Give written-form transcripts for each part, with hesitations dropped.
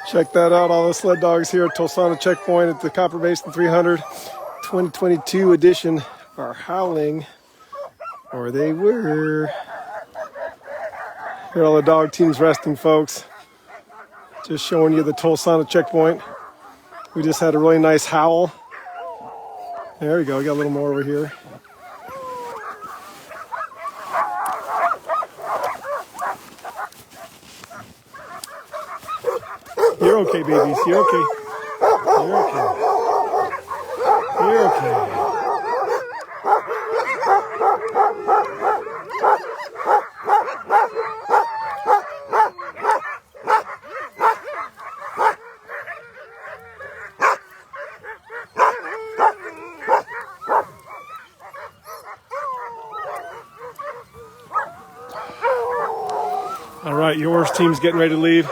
Check that out, all the sled dogs here at Tolsona checkpoint at the Copper Basin 300 2022 edition are howling, or they were. Here are all the dog teams resting, folks. Just showing you the Tolsona checkpoint. We just had a really nice howl. There we go, we got a little more over here. You're okay, babies. You're okay. You're okay. You're okay. All right, yours team's getting ready to leave.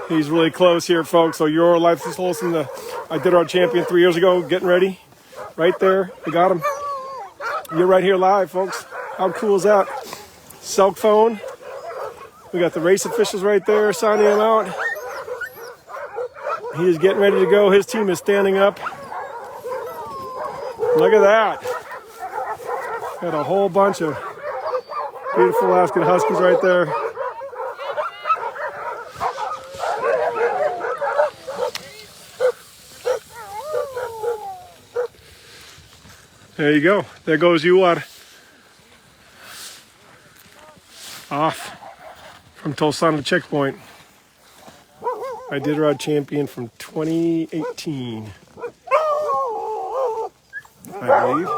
He's really close here, folks. So your Life is Tolson, the Iditarod champion 3 years ago, getting ready. Right there, we got him. You're right here live, folks. How cool is that? Cell phone. We got the race officials right there signing him out. He is getting ready to go. His team is standing up. Look at that. Got a whole bunch of beautiful Alaskan Huskies right there. There you go. There goes you are off from Tolsona checkpoint. Iditarod champion from 2018, I believe.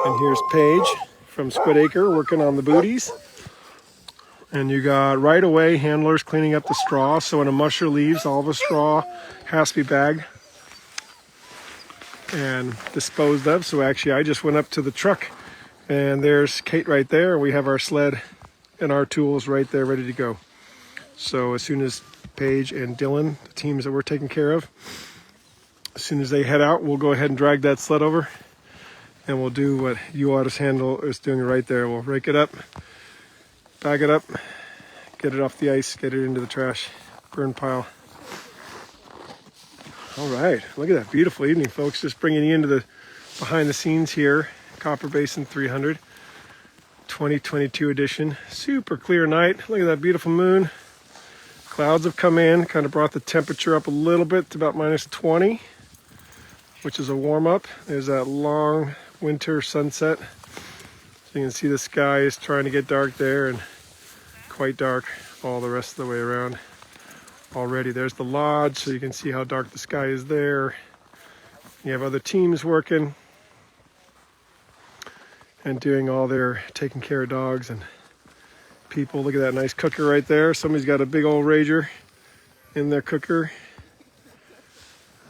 And here's Paige from Squid Acre working on the booties. And you got right away handlers cleaning up the straw. So when a musher leaves, all the straw has to be bagged and disposed of. So actually I just went up to the truck and there's Kate right there. We have our sled and our tools right there ready to go. So as soon as Paige and Dylan, the teams that we're taking care of, as soon as they head out, we'll go ahead and drag that sled over and we'll do what UAuto's handle is doing right there. We'll rake it up, bag it up, get it off the ice, get it into the trash burn pile. All right, look at that beautiful evening, folks. Just bringing you into the behind the scenes here, Copper Basin 300 2022 edition. Super clear night. Look at that beautiful moon. Clouds have come in, kind of brought the temperature up a little bit to about -20, which is a warm up. There's that long winter sunset. So you can see the sky is trying to get dark there and quite dark all the rest of the way around. Already there's the lodge, so you can see how dark the sky is there. You have other teams working and doing all their taking care of dogs and people. Look at that nice cooker right there. Somebody's got a big old rager in their cooker.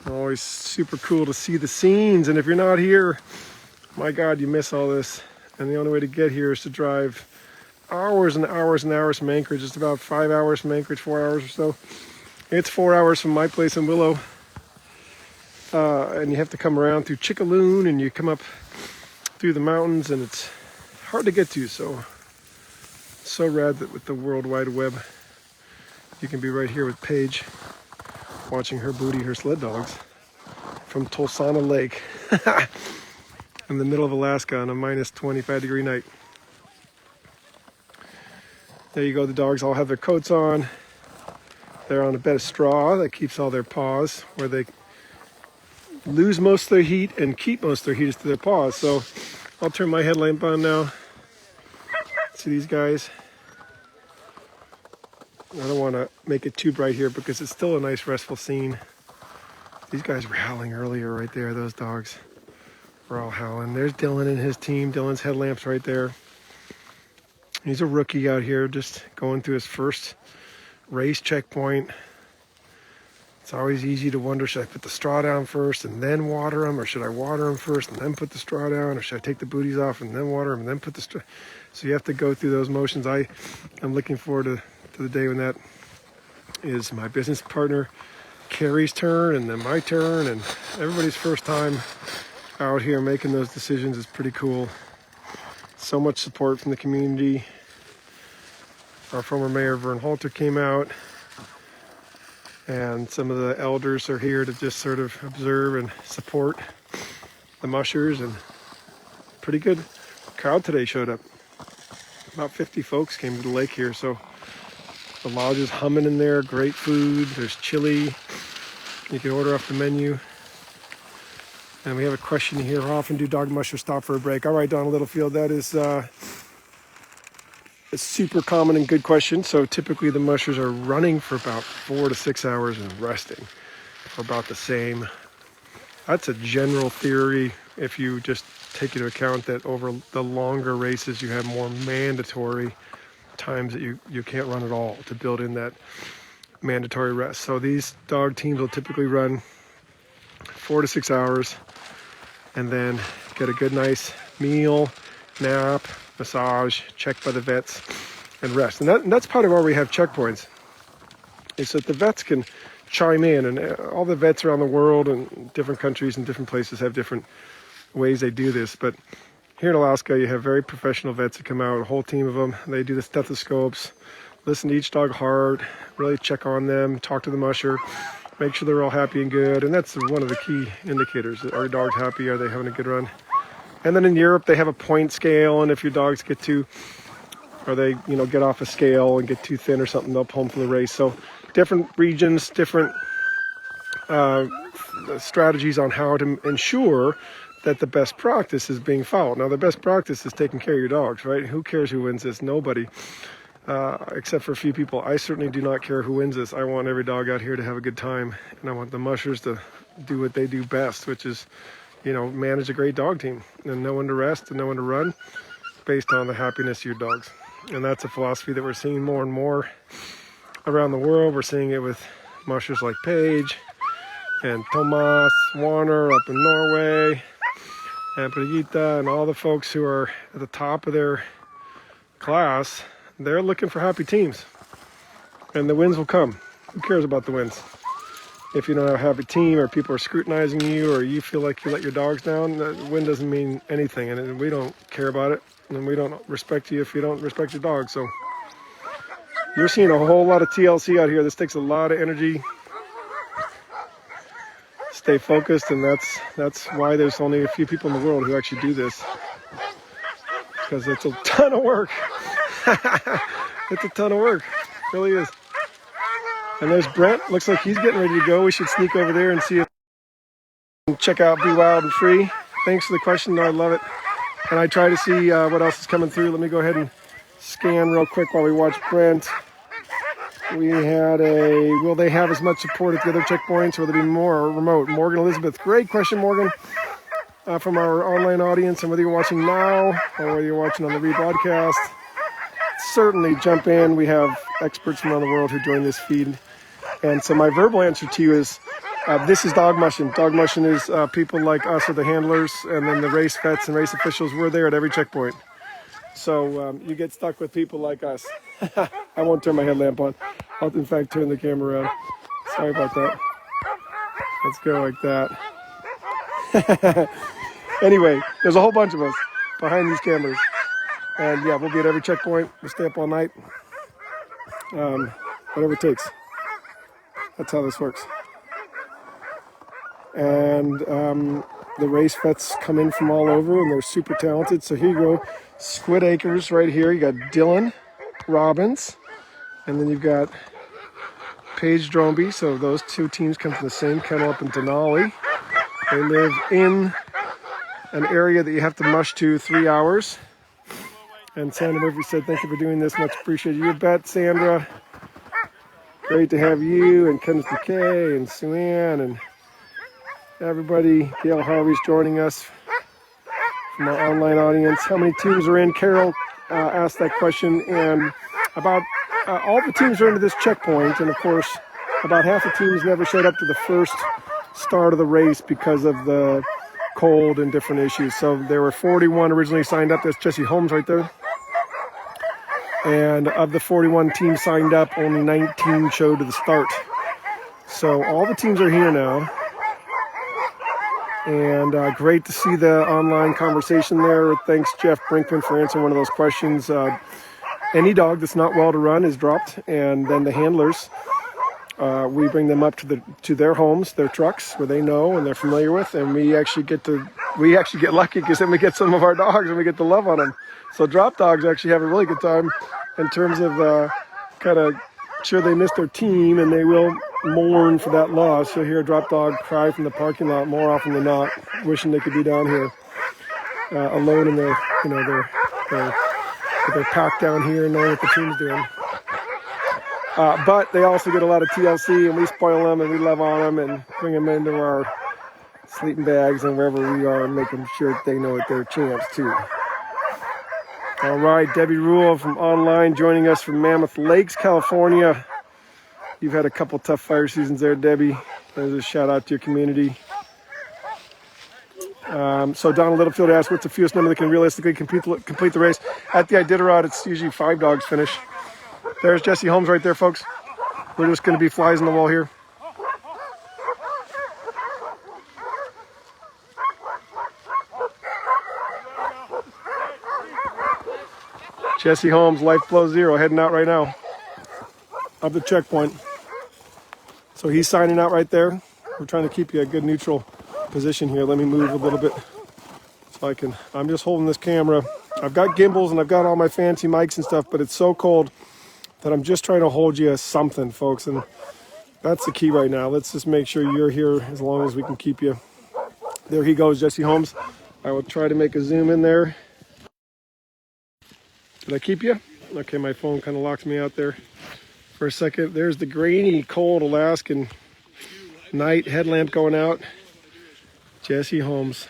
Always super cool to see the scenes, and if you're not here, my God, you miss all this. And the only way to get here is to drive hours and hours and hours from Anchorage. It's about 5 hours from Anchorage, 4 hours or so. It's 4 hours from my place in Willow. And you have to come around through Chickaloon and you come up through the mountains and it's hard to get to. So rad that with the World Wide Web, you can be right here with Paige watching her booty, her sled dogs from Tolsona Lake in the middle of Alaska on a -25-degree night. There you go. The dogs all have their coats on. They're on a bed of straw that keeps all their paws, where they lose most of their heat and keep most of their heat is to their paws. So I'll turn my headlamp on now. See these guys? I don't want to make it too bright here because it's still a nice restful scene. These guys were howling earlier right there. Those dogs were all howling. There's Dylan and his team. Dylan's headlamp's right there. He's a rookie out here just going through his first race checkpoint. It's always easy to wonder, should I put the straw down first and then water them, or should I water them first and then put the straw down, or should I take the booties off and then water them and then put the straw? So you have to go through those motions. I'm looking forward to the day when that is my business partner Carrie's turn and then my turn, and everybody's first time out here making those decisions is pretty cool. So much support from the community. Our former mayor, Vern Halter, came out. And some of the elders are here to just sort of observe and support the mushers, and pretty good crowd today showed up. About 50 folks came to the lake here, so the lodge is humming in there, great food, there's chili, you can order off the menu. And we have a question here, how often do dog mushers stop for a break? All right, Donna Littlefield, that is a super common and good question. So typically the mushers are running for about 4 to 6 hours and resting for about the same. That's a general theory if you just take into account that over the longer races you have more mandatory times that you can't run at all to build in that mandatory rest. So these dog teams will typically run 4 to 6 hours and then get a good nice meal, nap, massage, checked by the vets, and rest. And that's part of why we have checkpoints, is that the vets can chime in, and all the vets around the world and different countries and different places have different ways they do this. But here in Alaska, you have very professional vets that come out, a whole team of them. They do the stethoscopes, listen to each dog's heart, really check on them, talk to the musher, make sure they're all happy and good. And that's one of the key indicators. Are dogs happy? Are they having a good run? And then in Europe, they have a point scale, and if your dogs get too, or they, get off a scale and get too thin or something, they'll pull them from the race. So different regions, different strategies on how to ensure that the best practice is being followed. Now, the best practice is taking care of your dogs, right? Who cares who wins this? Nobody, except for a few people. I certainly do not care who wins this. I want every dog out here to have a good time, and I want the mushers to do what they do best, which is, manage a great dog team and know when to rest and know when to run based on the happiness of your dogs. And that's a philosophy that we're seeing more and more around the world. We're seeing it with mushers like Paige and Thomas Warner up in Norway, and Brigitte, and all the folks who are at the top of their class. They're looking for happy teams, and the wins will come. Who cares about the wins? If you don't have a happy team, or people are scrutinizing you, or you feel like you let your dogs down, the win doesn't mean anything, and we don't care about it, and we don't respect you if you don't respect your dog. So you're seeing a whole lot of TLC out here. This takes a lot of energy. Stay focused, and that's why there's only a few people in the world who actually do this, because it's a ton of work. It's a ton of work, it really is. And there's Brent. Looks like he's getting ready to go. We should sneak over there and see if we can check out Be Wild and Free. Thanks for the question. No, I love it. And I try to see what else is coming through. Let me go ahead and scan real quick while we watch Brent. We had will they have as much support at the other checkpoints, or will there be more remote? Morgan Elizabeth, great question, Morgan, from our online audience. And whether you're watching now or whether you're watching on the rebroadcast, certainly jump in. We have experts from around the world who join this feed. And so my verbal answer to you is, this is dog mushing. Dog mushing is people like us, or the handlers, and then the race vets and race officials. We're there at every checkpoint. So you get stuck with people like us. I won't turn my headlamp on. I'll, in fact, turn the camera around. Sorry about that. Let's go like that. Anyway, there's a whole bunch of us behind these cameras. And yeah, we'll be at every checkpoint. We'll stay up all night. Whatever it takes. That's how this works. And the race vets come in from all over, and they're super talented. So here you go. Squid Acres right here. You got Dylan Robbins, and then you've got Paige Dromby. So those two teams come from the same kennel up in Denali. They live in an area that you have to mush to 3 hours. And Sandra Murphy said, thank you for doing this. Much appreciated. You bet, Sandra. Great to have you, and Kenneth McKay, and Sue Ann, and everybody. Gail Harvey's joining us from our online audience. How many teams are in? Carol asked that question, and about all the teams are into this checkpoint, and of course about half the teams never showed up to the first start of the race because of the cold and different issues. So there were 41 originally signed up. That's Jesse Holmes right there. And of the 41 teams signed up, only 19 showed to the start. So all the teams are here now. And great to see the online conversation there. Thanks, Jeff Brinkman, for answering one of those questions. Any dog that's not well to run is dropped, and then the handlers We bring them up to their homes, their trucks, where they know and they're familiar with, and we actually get lucky because then we get some of our dogs and we get to love on them. So drop dogs actually have a really good time in terms of kind of sure they miss their team and they will mourn for that loss. You'll hear a drop dog cry from the parking lot more often than not, wishing they could be down here alone in their they're packed down here and knowing what the team's doing. But they also get a lot of TLC, and we spoil them and we love on them and bring them into our sleeping bags and wherever we are, making sure that they know that they're champs too. All right, Debbie Rule from online joining us from Mammoth Lakes, California. You've had a couple tough fire seasons there, Debbie. There's a shout out to your community. So Donald Littlefield asked, what's the fewest number that can realistically complete the race? At the Iditarod, it's usually 5 dogs finish. There's Jesse Holmes right there, folks. We're just going to be flies on the wall here. Jesse Holmes, life below zero, heading out right now of the checkpoint. So he's signing out right there. We're trying to keep you a good neutral position here. Let me move a little bit so I'm just holding this camera. I've got gimbals and I've got all my fancy mics and stuff, but it's so cold that I'm just trying to hold you something, folks. And that's the key right now. Let's just make sure you're here as long as we can keep you. There he goes, Jesse Holmes. I will try to make a zoom in there. Did I keep you? Okay, my phone kind of locks me out there for a second. There's the grainy, cold Alaskan night, headlamp going out. Jesse Holmes.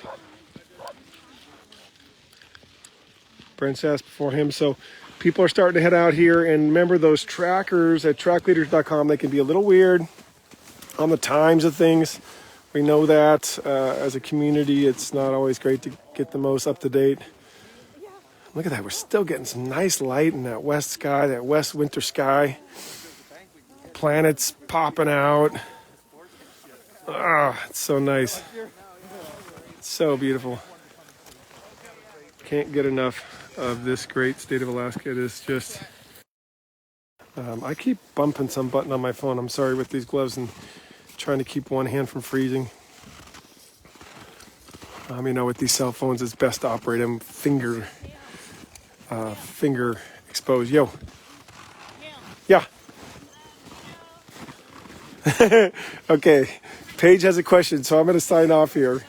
Brent Sass before him. So people are starting to head out here, and remember those trackers at trackleaders.com, they can be a little weird on the times of things. We know that as a community, it's not always great to get the most up to date. Look at that, we're still getting some nice light in that west sky, that west winter sky. Planets popping out. Ah, it's so nice. It's so beautiful. Can't get enough of this great state of Alaska. It is just, I keep bumping some button on my phone. I'm sorry with these gloves and trying to keep one hand from freezing. With these cell phones, it's best to operate them finger exposed. Yo. Yeah. Okay. Paige has a question, so I'm going to sign off here.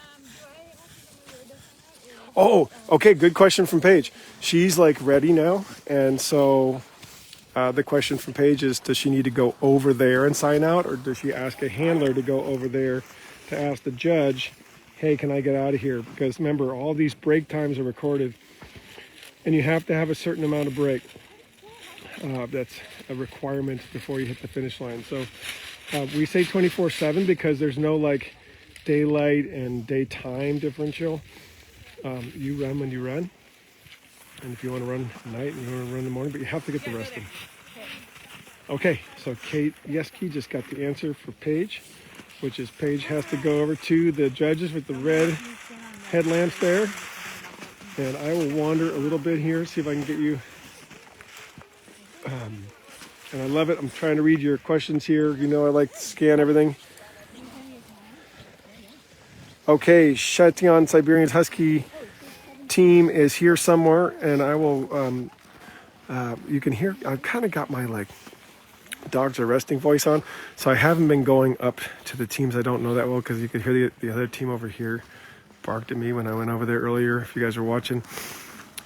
Oh, okay, good question from Paige. She's like ready now, and so the question from Paige is, does she need to go over there and sign out, or does she ask a handler to go over there to ask the judge, hey, can I get out of here? Because remember, all these break times are recorded, and you have to have a certain amount of break. That's a requirement before you hit the finish line. So we say 24/7 because there's no like daylight and daytime differential. You run when you run, and if you want to run at night and you want to run in the morning, but you have to get the rest in. Okay, so Kate Yeski just got the answer for Paige, which is Paige has to go over to the judges with the red headlamps there, and I will wander a little bit here, see if I can get you. And I love it. I'm trying to read your questions here. You know I like to scan everything. Okay, Shation Siberian's Husky team is here somewhere, and I will, you can hear, I've kind of got my like dogs are resting voice on, so I haven't been going up to the teams I don't know that well, because you could hear the other team over here barked at me when I went over there earlier, if you guys were watching.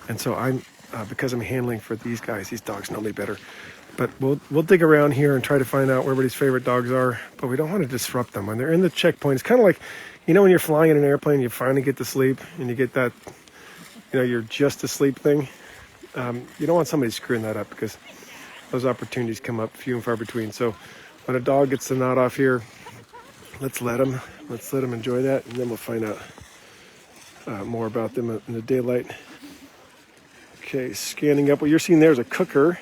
And so I'm, because I'm handling for these guys, these dogs know me better. But we'll dig around here and try to find out where everybody's favorite dogs are, but we don't want to disrupt them. When they're in the checkpoint, it's kind of like, when you're flying in an airplane, you finally get to sleep, and you get that, you're just asleep thing. You don't want somebody screwing that up, because those opportunities come up few and far between. So when a dog gets the nod off here, let's let them enjoy that, and then we'll find out more about them in the daylight. Okay, scanning up. What you're seeing there is a cooker.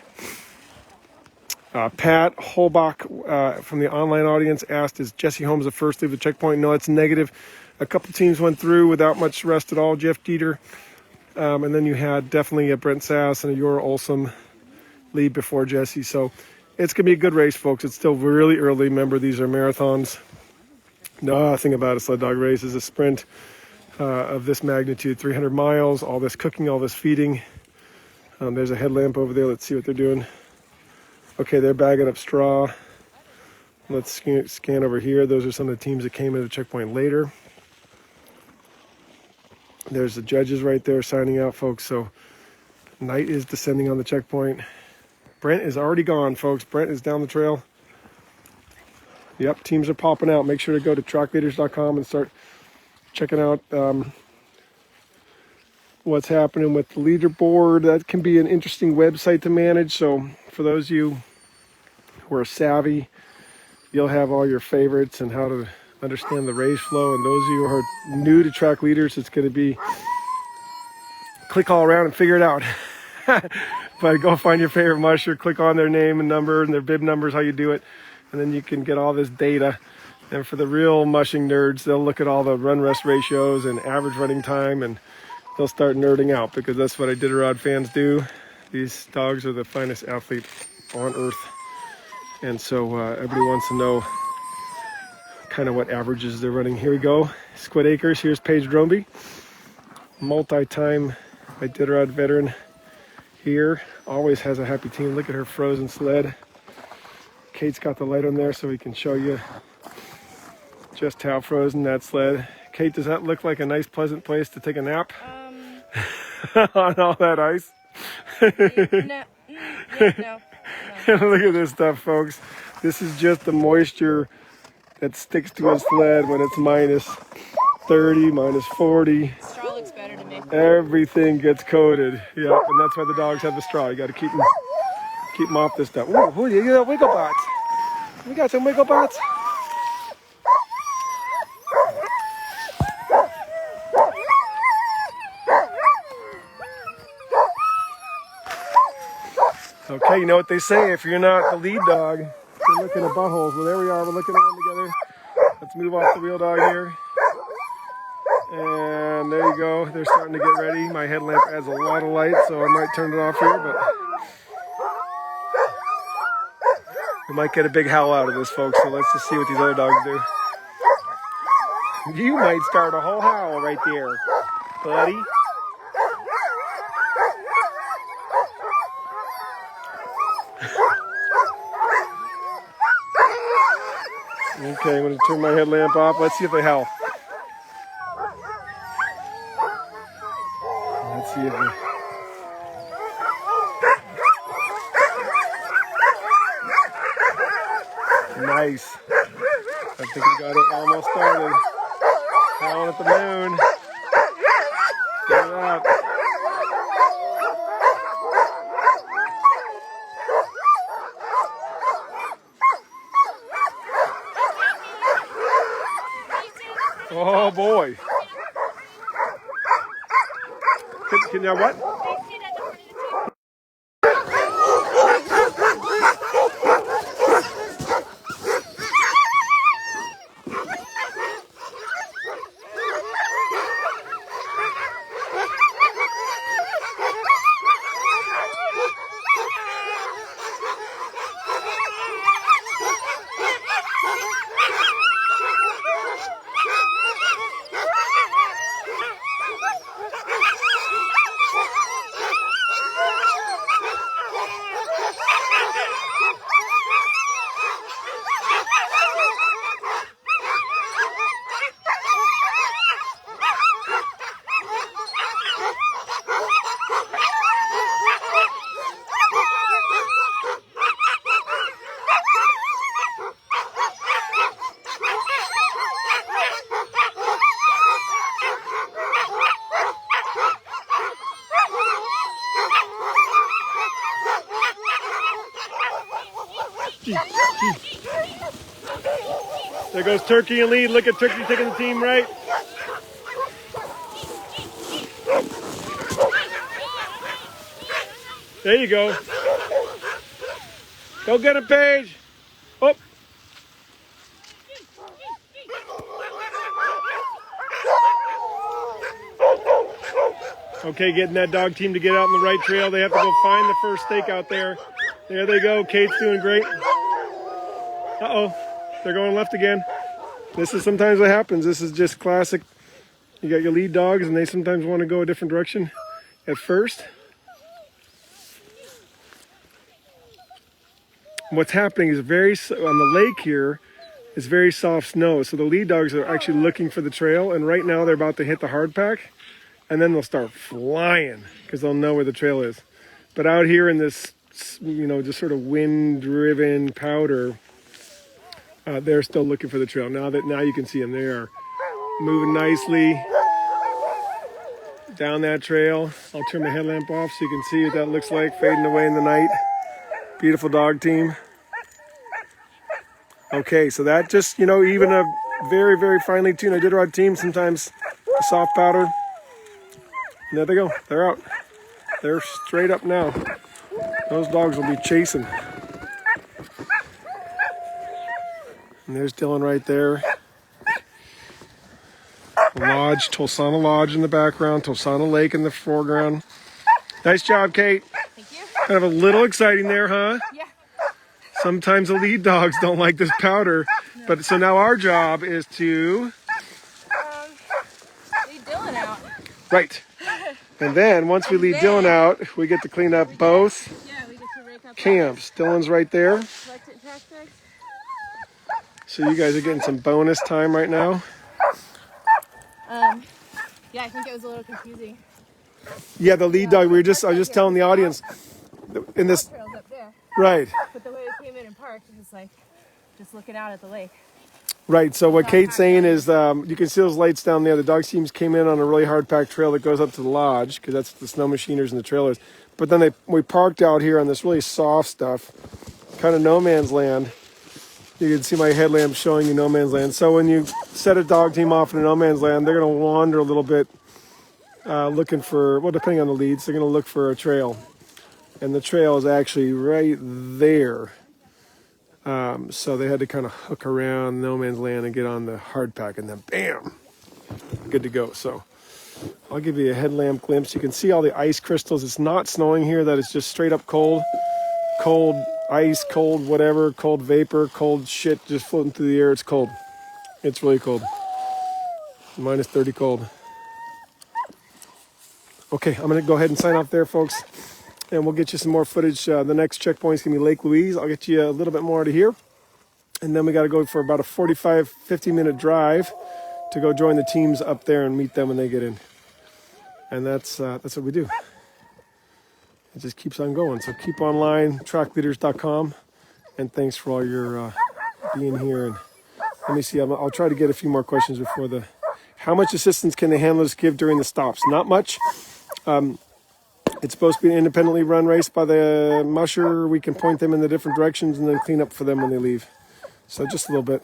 Pat Holbach from the online audience asked, is Jesse Holmes the first to leave the checkpoint? No, it's negative. A couple teams went through without much rest at all. Jeff Dieter. And then you had definitely a Brent Sass and a Yor Olsson lead before Jesse. So It's going to be a good race, folks. It's still really early. Remember, these are marathons. Nothing about a sled dog race is a sprint of this magnitude, 300 miles, all this cooking, all this feeding. There's a headlamp over there. Let's see what they're doing. Okay, they're bagging up straw. Let's scan over here. Those are some of the teams that came into the checkpoint later. There's the judges right there signing out, folks. So night is descending on the checkpoint. Brent is already gone, folks. Brent is down the trail. Yep, teams are popping out. Make sure to go to trackleaders.com and start checking out what's happening with the leaderboard. That can be an interesting website to manage. So for those of you who are savvy, you'll have all your favorites and how to understand the race flow. And those of you who are new to Track Leaders, it's going to be click all around and figure it out. But go find your favorite musher, click on their name and number and their bib numbers, how you do it, and then you can get all this data. And for the real mushing nerds, they'll look at all the run rest ratios and average running time, and they'll start nerding out, because that's what Iditarod fans do. These dogs are the finest athlete on earth, and so everybody wants to know kind of what averages they're running. Here we go, Squid Acres. Here's Paige Dromby, multi-time Iditarod veteran. Here, always has a happy team. Look at her frozen sled. Kate's got the light on there so we can show you just how frozen that sled. Kate, does that look like a nice, pleasant place to take a nap? On all that ice? No. Look at this stuff, folks. This is just the moisture that sticks to a sled when it's minus 30, minus 40. Straw looks better to me. Everything gets coated. Yep, and that's why the dogs have the straw. You got to keep them off this stuff. Ooh, you got wiggle bots. We got some wiggle bots. Okay, you know what they say, if you're not the lead dog, you're looking at buttholes. Well, there we are, we're looking at one together. Let's move off the wheel dog here. And there you go, they're starting to get ready. My headlamp adds a lot of light, so I might turn it off here, but we might get a big howl out of this, folks, so let's just see what these other dogs do. You might start a whole howl right there, buddy. Okay, I'm going to turn my headlamp off. Let's see if they howl. Let's see if they... Nice. I think we got it almost started. Howling at the moon. Get it up. Oh boy. Can you what? There goes Turkey in lead. Look at Turkey taking the team right. There you go. Go get him, Paige. Oh. Okay, getting that dog team to get out on the right trail. They have to go find the first stake out there. There they go. Kate's doing great. Uh-oh. They're going left again. This is sometimes what happens. This is just classic. You got your lead dogs, and they sometimes want to go a different direction at first. What's happening is on the lake here, it's very soft snow. So the lead dogs are actually looking for the trail, and right now they're about to hit the hard pack, and then they'll start flying because they'll know where the trail is. But out here in this, just sort of wind-driven powder, they're still looking for the trail. Now you can see them. They are moving nicely down that trail. I'll turn my headlamp off so you can see what that looks like fading away in the night. Beautiful dog team. Okay, so that just, even a very, very finely tuned Iditarod team, sometimes a soft powder. And there they go. They're out. They're straight up now. Those dogs will be chasing. And there's Dylan right there. Lodge, Tolsona Lodge in the background, Tolsona Lake in the foreground. Nice job, Kate. Thank you. Kind of a little exciting there, huh? Yeah. Sometimes the lead dogs don't like this powder. No. But so now our job is to lead Dylan out. Right. And then once we lead Dylan out, we get to clean up both we get to rake up camps. Dylan's right there. collected trash bags. So you guys are getting some bonus time right now. Yeah, I think it was a little confusing. Yeah, the lead dog. I was just telling the audience in this. Trails up there. Right. But the way we came in and parked, it was like just looking out at the lake. Right. So what Kate's saying is, you can see those lights down there. The dog teams came in on a really hard packed trail that goes up to the lodge because that's the snow machiners and the trailers. But then we parked out here on this really soft stuff, kind of no man's land. You can see my headlamp showing you no man's land. So when you set a dog team off in a no man's land, they're going to wander a little bit, looking for, well, depending on the leads, they're going to look for a trail. And the trail is actually right there. So they had to kind of hook around no man's land and get on the hard pack, and then bam, good to go. So I'll give you a headlamp glimpse. You can see all the ice crystals. It's not snowing here. That is just straight up cold ice, cold whatever, cold vapor, cold shit just floating through the air. It's cold. It's really cold. Minus 30 cold. Okay, I'm going to go ahead and sign off there, folks. And we'll get you some more footage. The next checkpoint's going to be Lake Louise. I'll get you a little bit more to here. And then we got to go for about a 45, 50-minute drive to go join the teams up there and meet them when they get in. And that's what we do. It just keeps on going. So keep online, trackleaders.com. And thanks for all your being here. And let me see. I'll try to get a few more questions before how much assistance can the handlers give during the stops? Not much. It's supposed to be an independently run race by the musher. We can point them in the different directions and then clean up for them when they leave. So just a little bit.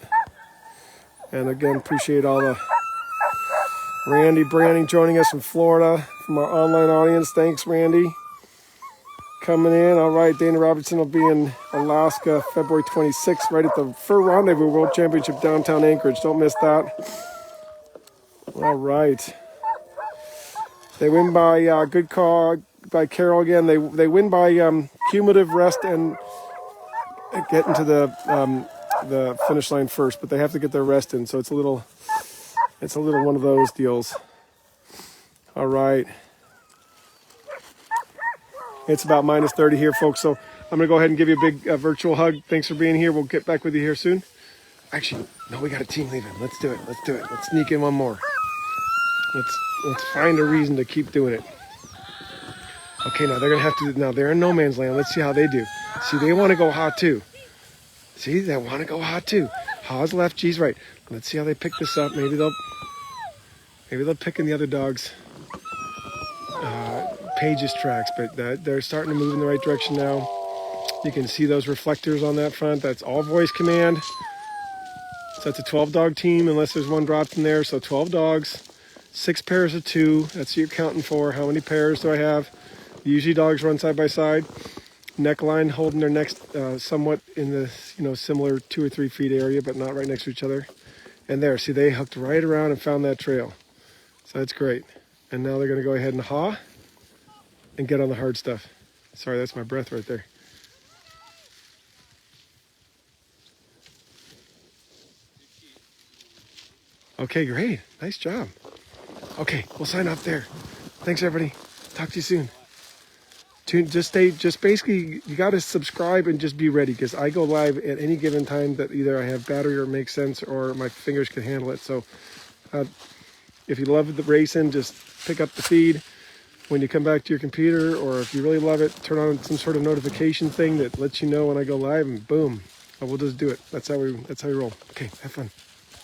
And again, appreciate all the Randy Branning joining us from Florida, from our online audience. Thanks, Randy. Coming in. All right, Dana Robertson will be in Alaska February 26th, right at the Fur Rendezvous World Championship downtown Anchorage. Don't miss that. All right. They win by good call by Carol again. They win by cumulative rest and get into the finish line first, but they have to get their rest in. So it's a little one of those deals. All right. It's about minus 30 here, folks. So I'm gonna go ahead and give you a big virtual hug. Thanks for being here. We'll get back with you here soon. Actually, no, we got a team leaving. Let's do it. Let's sneak in one more. Let's find a reason to keep doing it. Okay, now they're gonna have to. Now they're in no man's land. Let's see how they do. See, they want to go hot too. See, they want to go hot too. Ha's left, G's right. Let's see how they pick this up. Maybe they'll pick in the other dog's Paige's tracks, but they're starting to move in the right direction now. You can see those reflectors on that front. That's all voice command. So that's a 12-dog team, unless there's one dropped in there. So 12 dogs, 6 pairs of 2. That's what you're counting for. How many pairs do I have? Usually dogs run side by side. Neckline holding their necks somewhat in the similar 2 or 3 feet area, but not right next to each other. And there, see, they hooked right around and found that trail. So that's great. And now they're going to go ahead and haw and get on the hard stuff. Sorry, that's my breath right there. Okay, great. Nice job. Okay, we'll sign off there. Thanks, everybody. Talk to you soon. Just basically, you got to subscribe and just be ready because I go live at any given time that either I have battery or it makes sense or my fingers can handle it. So if you love the racing, just pick up the feed when you come back to your computer, or if you really love it, turn on some sort of notification thing that lets you know when I go live, and boom, we'll just do it. That's how we roll. Okay, have fun.